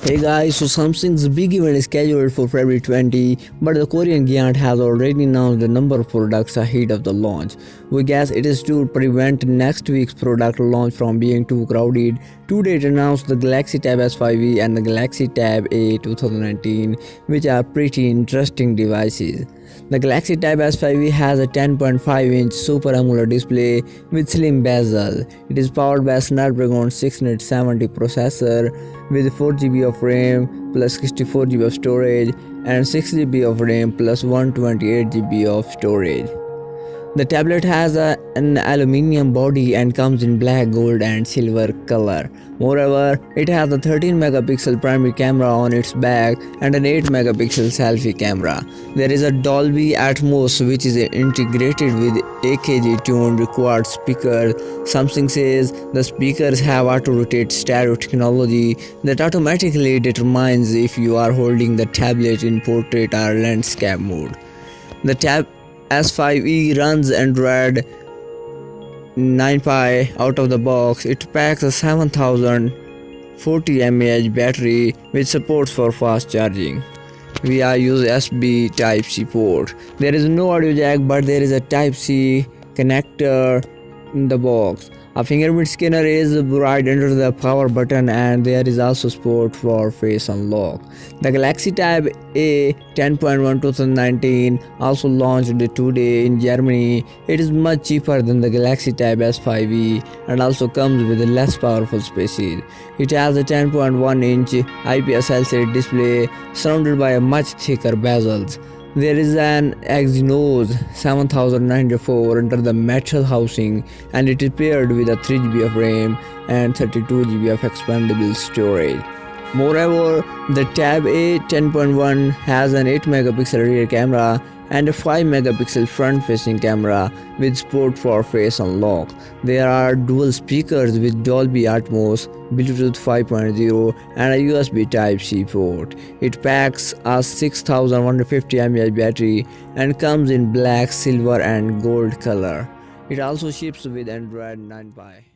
Hey guys, so Samsung's big event is scheduled for February 20, but the Korean giant has already announced the number of products ahead of the launch. We guess it is to prevent next week's product launch from being too crowded. Today it announced the Galaxy Tab S5e and the Galaxy Tab A 2019, which are pretty interesting devices. The Galaxy Tab S5e has a 10.5-inch Super AMOLED display with slim bezel. It is powered by a Snapdragon 670 processor with 4GB of RAM plus 64GB of storage and 6GB of RAM plus 128GB of storage. The tablet has an aluminium body and comes in black, gold and silver color. Moreover, it has a 13-megapixel primary camera on its back and an 8-megapixel selfie camera. There is a Dolby Atmos which is integrated with AKG tuned quad speakers. Samsung says the speakers have auto-rotate stereo technology that automatically determines if you are holding the tablet in portrait or landscape mode. The Tab S5e runs Android 9Pie out of the box. It packs a 7040 mAh battery which supports for fast charging via USB Type-C port. There is no audio jack, but there is a Type-C connector in the box. A fingerprint scanner is right under the power button and there is also support for face unlock. The Galaxy Tab A 10.1 2019 also launched today in Germany. It is much cheaper than the Galaxy Tab S5e and also comes with less powerful species. It has a 10.1-inch IPS LCD display surrounded by a much thicker bezels. There is an Exynos 7094 under the metal housing and it is paired with a 3GB of RAM and 32GB of expandable storage. Moreover, the Tab A 10.1 has an 8-megapixel rear camera and a 5-megapixel front-facing camera with support for face unlock. There are dual speakers with Dolby Atmos, Bluetooth 5.0 and a USB Type-C port. It packs a 6150 mAh battery and comes in black, silver and gold color. It also ships with Android 9Pie.